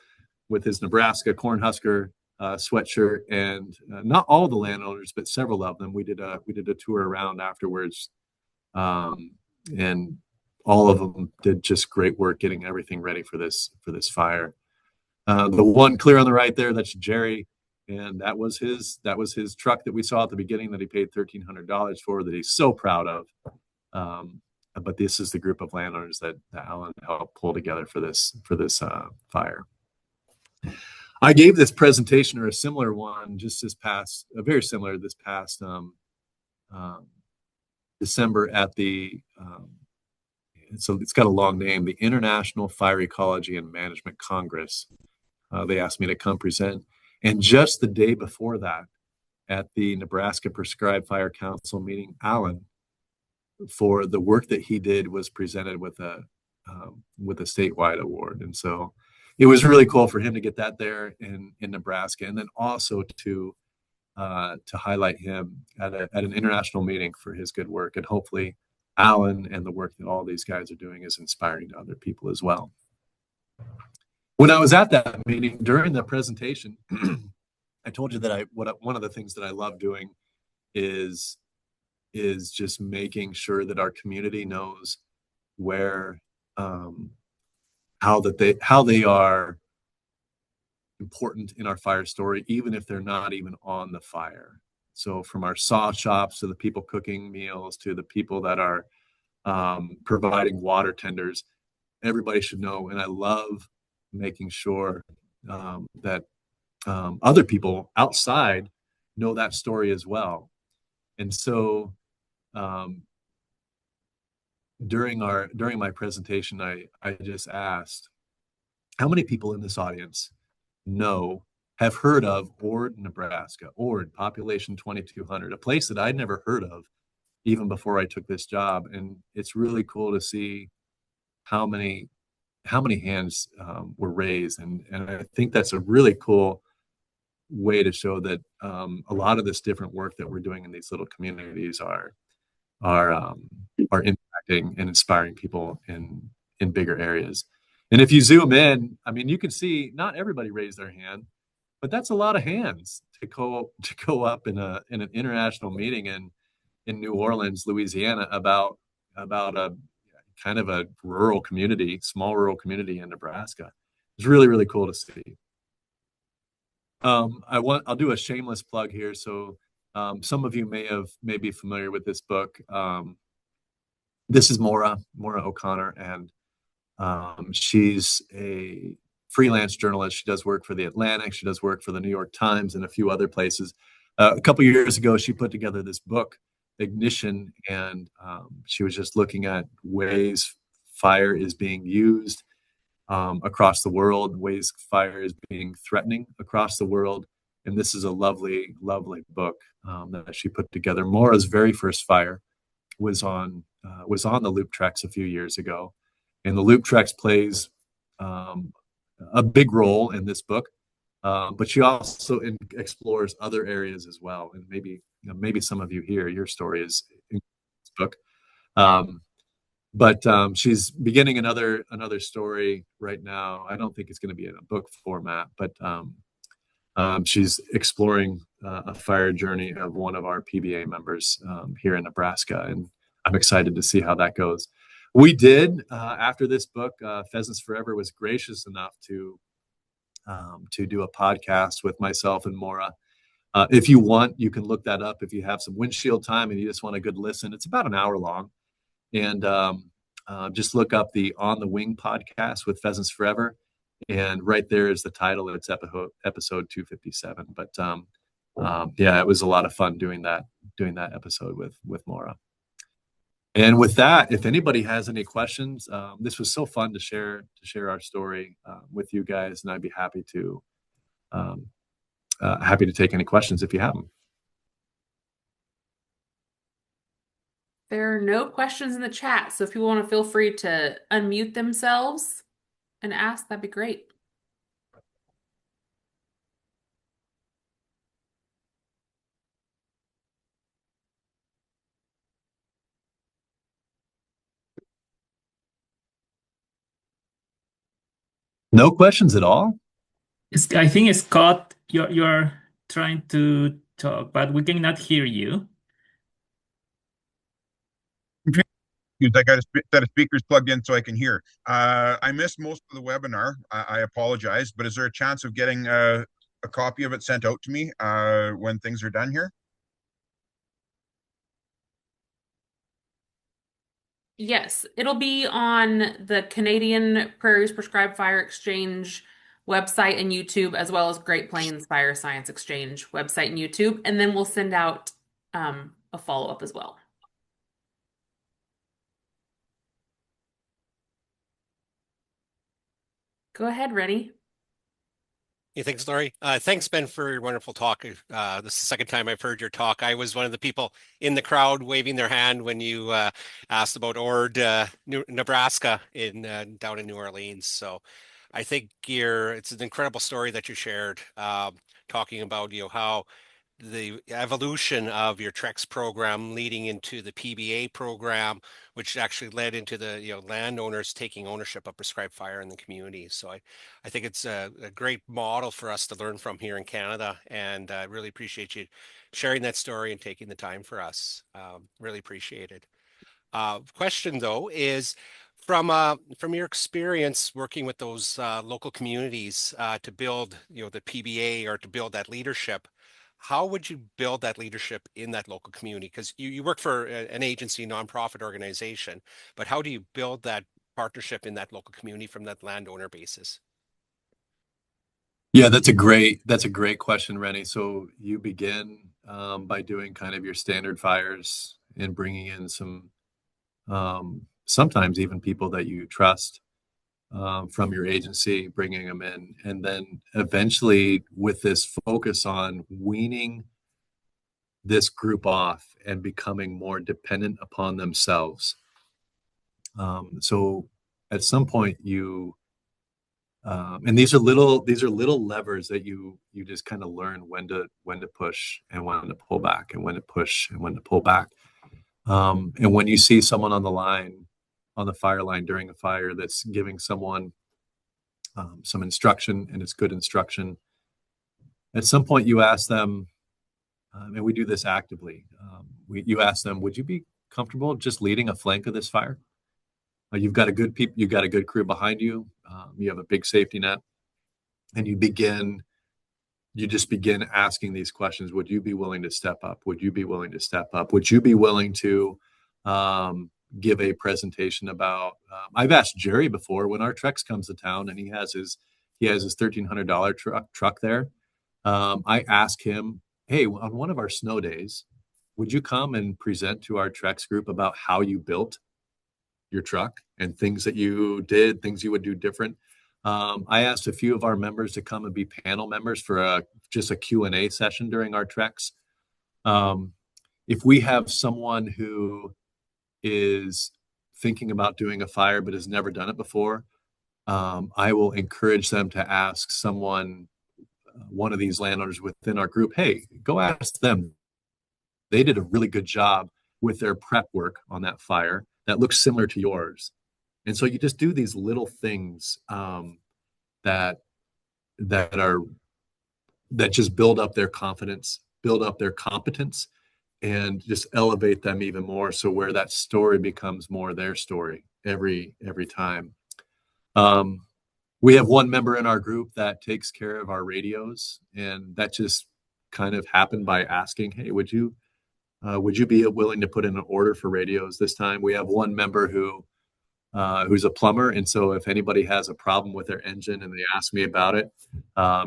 with his Nebraska Cornhusker sweatshirt, and not all the landowners, but several of them. We did a tour around afterwards, and all of them did just great work getting everything ready for this fire. The one clear on the right there, that's Jerry, and that was his truck that we saw at the beginning that he paid $1,300 for, that he's so proud of. But this is the group of landowners that Alan helped pull together for this fire. I gave this presentation, or a similar one, very similar this past December at the so it's got a long name, the International Fire Ecology and Management Congress. They asked me to come present, and just the day before that, at the Nebraska Prescribed Fire Council meeting, Alan, for the work that he did, was presented with a statewide award. And so it was really cool for him to get that there in Nebraska, and then also to highlight him at an international meeting for his good work. And hopefully Alan and the work that all these guys are doing is inspiring to other people as well. When I was at that meeting, during the presentation, I told you that one of the things that I love doing is is just making sure that our community knows where how they are important in our fire story, even if they're not even on the fire. So from our saw shops to the people cooking meals to the people that are providing water tenders, everybody should know. And I love making sure that other people outside know that story as well. And so um, during my presentation, I just asked, how many people in this audience have heard of Ord, Nebraska? Ord, population 2,200, a place that I'd never heard of even before I took this job. And it's really cool to see how many hands were raised, and I think that's a really cool way to show that a lot of this different work that we're doing in these little communities are are impacting and inspiring people in bigger areas. And if you zoom in, I mean, you can see not everybody raised their hand, but that's a lot of hands to go up in an international meeting in New Orleans, Louisiana, about a kind of a small rural community in Nebraska. It's really, really cool to see. I'll do a shameless plug here. So some of you may be familiar with this book. This is Maura O'Connor, and she's a freelance journalist. She does work for The Atlantic. She does work for the New York Times and a few other places. A couple of years ago, she put together this book, Ignition, and she was just looking at ways fire is being used across the world, ways fire is being threatening across the world. And this is a lovely, lovely book that she put together. Maura's very first fire was on the Loop Treks a few years ago, and the Loop Treks plays a big role in this book. But she also explores other areas as well, and maybe some of you here, your story is in this book. But she's beginning another story right now. I don't think it's going to be in a book format, but she's exploring a fire journey of one of our PBA members here in Nebraska, and I'm excited to see how that goes. We did after this book, Pheasants Forever was gracious enough to do a podcast with myself and Maura. If you want, you can look that up if you have some windshield time and you just want a good listen. It's about an hour long, and just look up the On the Wing podcast with Pheasants Forever, and right there is the title. It's episode 257. But yeah, it was a lot of fun doing that episode with Maura. And with that, if anybody has any questions, this was so fun to share our story with you guys, and I'd be happy to take any questions if you have them. There are no questions in the chat, so if you want to feel free to unmute themselves and ask, that'd be great. No questions at all? I think, Scott, you're trying to talk, but we cannot hear you. I got a set of speakers plugged in so I can hear. I missed most of the webinar. I apologize, but is there a chance of getting a copy of it sent out to me when things are done here? Yes, it'll be on the Canadian Prairies Prescribed Fire Exchange website and YouTube, as well as Great Plains Fire Science Exchange website and YouTube, and then we'll send out a follow-up as well. Go ahead, Rennie. Hey, thanks, Lori. Thanks, Ben, for your wonderful talk. This is the second time I've heard your talk. I was one of the people in the crowd waving their hand when you asked about Ord, Nebraska, down in New Orleans. So I think it's an incredible story that you shared, talking about how the evolution of your Trex program leading into the PBA program, which actually led into the landowners taking ownership of prescribed fire in the community. So I think it's a great model for us to learn from here in Canada, and I really appreciate you sharing that story and taking the time for us. Really appreciate it. Question though is from your experience working with those local communities to build the PBA or to build that leadership, how would you build that leadership in that local community? Because you work for an agency, nonprofit organization, but how do you build that partnership in that local community from that landowner basis? Yeah, that's a great question, Rennie. So you begin by doing kind of your standard fires and bringing in some sometimes even people that you trust from your agency, bringing them in, and then eventually with this focus on weaning this group off and becoming more dependent upon themselves. So at some point you and these are little levers that you just kind of learn when to push and when to pull back and when to push and when to pull back. And when you see someone on the fire line during a fire that's giving someone some instruction and it's good instruction, at some point you ask them, and we do this actively, you ask them, would you be comfortable just leading a flank of this fire? You've got a good crew behind you. You have a big safety net, and you just begin asking these questions. Would you be willing to step up? Would you be willing to step up? Would you be willing to give a presentation about? I've asked Jerry before when our Trex comes to town, and he has his $1,300 truck there. I ask him, hey, on one of our snow days, would you come and present to our Trex group about how you built your truck and things that you did, things you would do different? I asked a few of our members to come and be panel members for just a Q&A session during our treks. If we have someone who is thinking about doing a fire but has never done it before, I will encourage them to ask one of these landowners within our group, hey, go ask them. They did a really good job with their prep work on that fire that looks similar to yours. And so you just do these little things that just build up their confidence, build up their competence, and just elevate them even more. So where that story becomes more their story every time. We have one member in our group that takes care of our radios, and that just kind of happened by asking, hey, would you be willing to put in an order for radios this time? We have one member who's a plumber, and so if anybody has a problem with their engine and they ask me about it,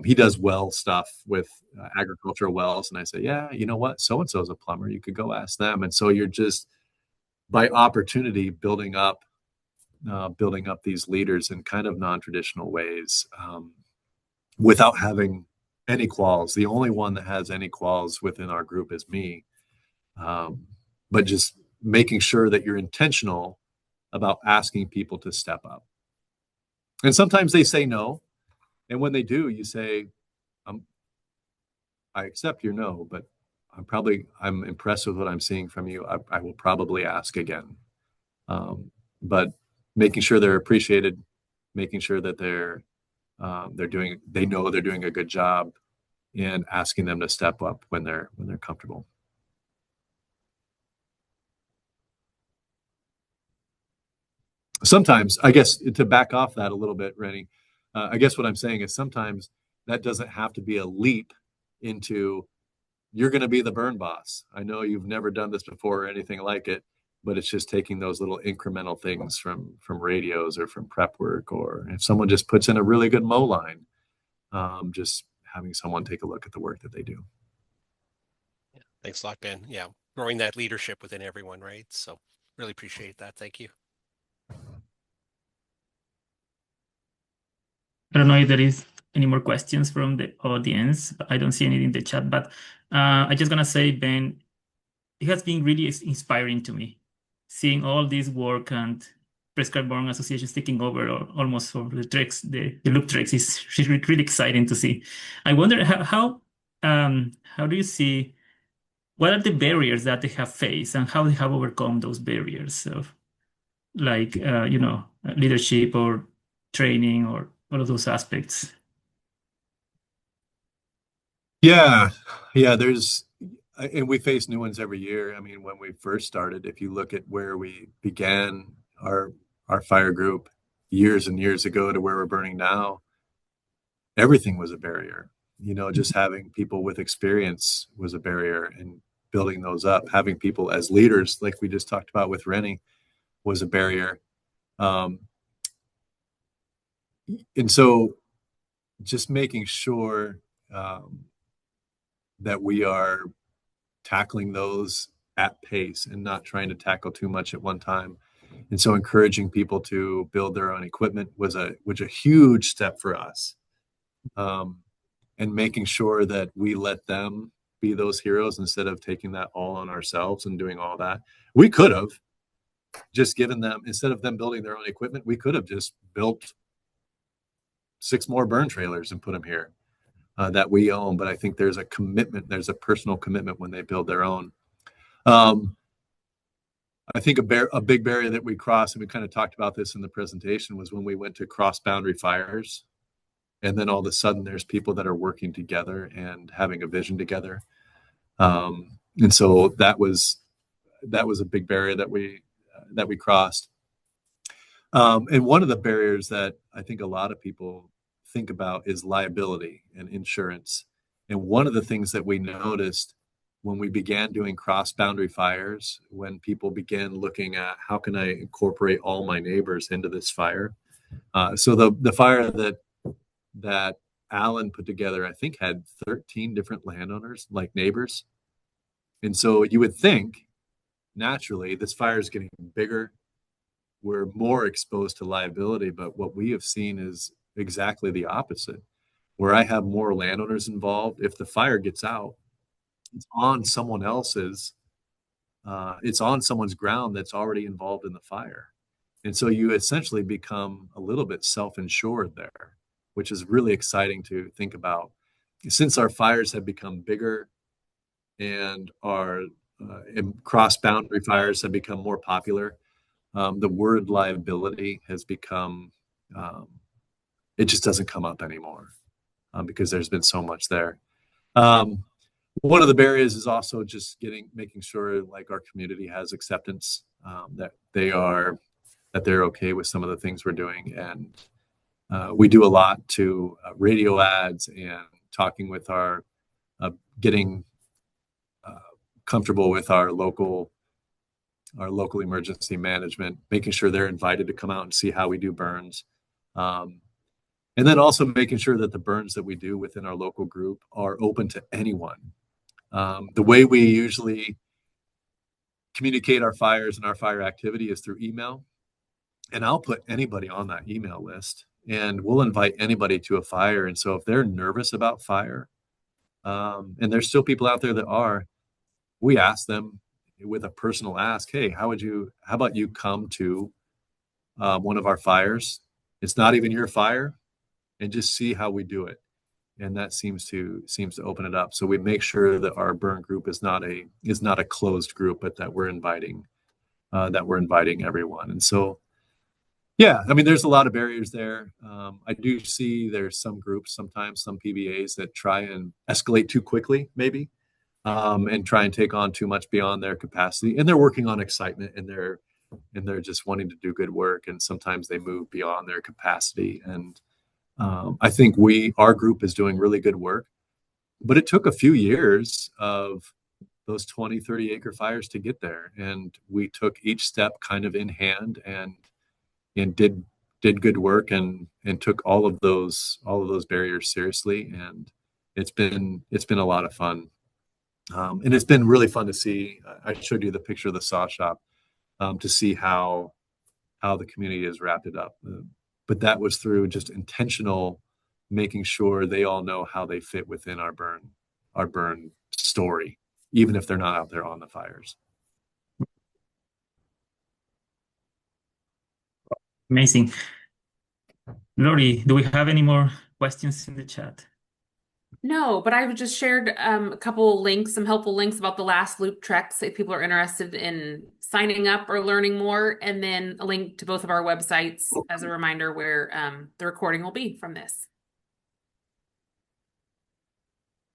he does well stuff with agricultural wells, and I say, yeah, you know what, so and so's a plumber, you could go ask them. And so you're just by opportunity building up these leaders in kind of non-traditional ways, without having any quals. The only one that has any quals within our group is me. But just making sure that you're intentional about asking people to step up. And sometimes they say no. And when they do, you say, I accept your no, but I'm impressed with what I'm seeing from you. I will probably ask again. But making sure they're appreciated, making sure that they know they're doing a good job, and asking them to step up when they're comfortable. Sometimes, I guess, to back off that a little bit, Rennie, I guess what I'm saying is sometimes that doesn't have to be a leap into you're going to be the burn boss. I know you've never done this before or anything like it, but it's just taking those little incremental things from radios or from prep work, or if someone just puts in a really good mow line, just having someone take a look at the work that they do. Yeah. Thanks a lot, Ben. Yeah, growing that leadership within everyone, right? So really appreciate that. Thank you. I don't know if there is any more questions from the audience. I don't see anything in the chat, but I just gonna say, Ben, it has been really inspiring to me, seeing all this work and Prescribed Burn associations taking over almost for the treks, the loop treks is really exciting to see. I wonder how how do you see what are the barriers that they have faced and how they have overcome those barriers of like leadership or training or all of those aspects? Yeah, and we face new ones every year. I mean, when we first started, if you look at where we began our fire group years and years ago to where we're burning now, everything was a barrier. Just having people with experience was a barrier, and building those up, having people as leaders, like we just talked about with Rennie, was a barrier. And so just making sure that we are tackling those at pace and not trying to tackle too much at one time. And so encouraging people to build their own equipment was a huge step for us. And making sure that we let them be those heroes instead of taking that all on ourselves and doing all that. We could have just given them, instead of them building their own equipment, we could have just built 6 more burn trailers and put them here that we own. But I think there's a commitment, there's a personal commitment when they build their own. I think a big barrier that we crossed, and we kind of talked about this in the presentation, was when we went to cross-boundary fires. And then all of a sudden there's people that are working together and having a vision together. And so that was a big barrier that we crossed. And one of the barriers that I think a lot of people think about is liability and insurance. And one of the things that we noticed when we began doing cross-boundary fires, when people began looking at how can I incorporate all my neighbors into this fire. So the fire that Alan put together, I think, had 13 different landowners, like neighbors. And so you would think, naturally, this fire is getting bigger. We're more exposed to liability, but what we have seen is exactly the opposite. Where I have more landowners involved, if the fire gets out, it's on someone else's, it's on someone's ground that's already involved in the fire. And so you essentially become a little bit self-insured there, which is really exciting to think about. Since our fires have become bigger and our cross-boundary fires have become more popular, the word liability has become, it just doesn't come up anymore because there's been so much there. One of the barriers is also just making sure like our community has acceptance, that they're okay with some of the things we're doing. And we do a lot to radio ads and talking with getting comfortable with our local emergency management, making sure they're invited to come out and see how we do burns. And then also making sure that the burns that we do within our local group are open to anyone. The way we usually communicate our fires and our fire activity is through email. And I'll put anybody on that email list, and we'll invite anybody to a fire. And so if they're nervous about fire, and there's still people out there that are, we ask them with a personal ask, hey, how about you come to one of our fires? It's not even your fire, and just see how we do it. And that seems to open it up. So we make sure that our burn group is not a closed group, but that we're inviting everyone. And so, yeah, I mean, there's a lot of barriers there. I do see there's some groups, sometimes some PBAs that try and escalate too quickly, maybe, and try and take on too much beyond their capacity. And they're working on excitement, and they're just wanting to do good work. And sometimes they move beyond their capacity. And I think our group is doing really good work, but it took a few years of those 20, 30 acre fires to get there. And we took each step kind of in hand and did good work and took all of those barriers seriously. And it's been a lot of fun. And it's been really fun to see. I showed you the picture of the saw shop, to see how the community has wrapped it up. But that was through just intentional, making sure they all know how they fit within our burn story, even if they're not out there on the fires. Amazing. Lori, do we have any more questions in the chat? No, but I've just shared a couple links, some helpful links about the last loop treks if people are interested in signing up or learning more, and then a link to both of our websites as a reminder where the recording will be from this.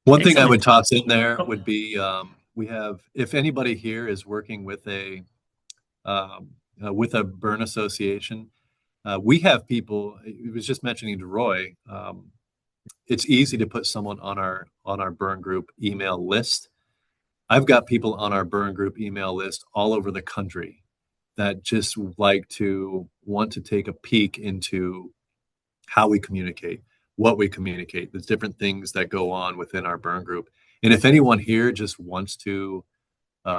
One thing I Excellent. would toss in there Oh, would be we have, if anybody here is working with a burn association, we have people. It was just mentioning to Roy. It's easy to put someone on our burn group email list. I've got people on our burn group email list all over the country that just want to take a peek into how we communicate, what we communicate, the different things that go on within our burn group. And if anyone here just wants to,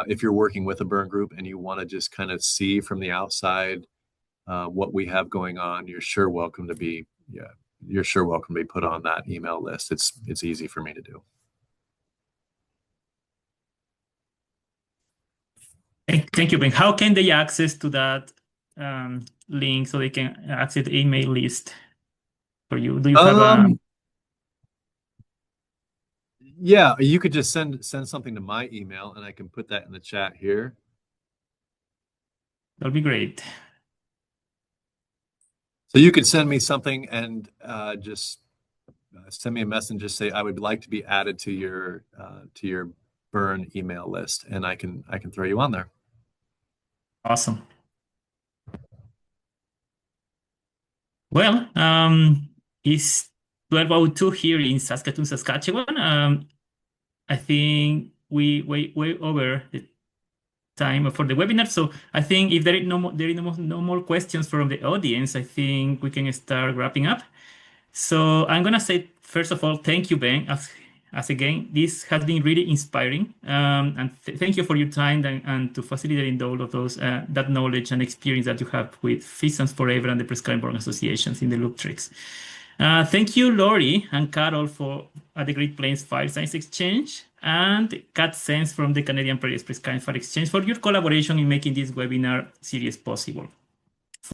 if you're working with a burn group and you want to just kind of see from the outside what we have going on, you're sure welcome to be put on that email list. It's easy for me to do. thank you, Ben. How can they access to that link so they can access the email list for you? Do you have a? Yeah, you could just send something to my email and I can put that in the chat here. That'll be great. So you could send me something and just send me a message and just say I would like to be added to your burn email list, and I can throw you on there. Awesome. Well, it's 12:02 here in Saskatoon, Saskatchewan. I think we way over the time for the webinar. So I think if there is no more questions from the audience, I think we can start wrapping up. So I'm gonna say first of all, thank you, Ben. As again, this has been really inspiring, and thank you for your time and to facilitating all of those that knowledge and experience that you have with Pheasants Forever and the Prescribed Burn Associations in the Loop Tricks. Thank you, Lori and Carol, at the Great Plains Fire Science Exchange, and Kat Sense from the Canadian Prairies Prescribed Fire Exchange for your collaboration in making this webinar series possible.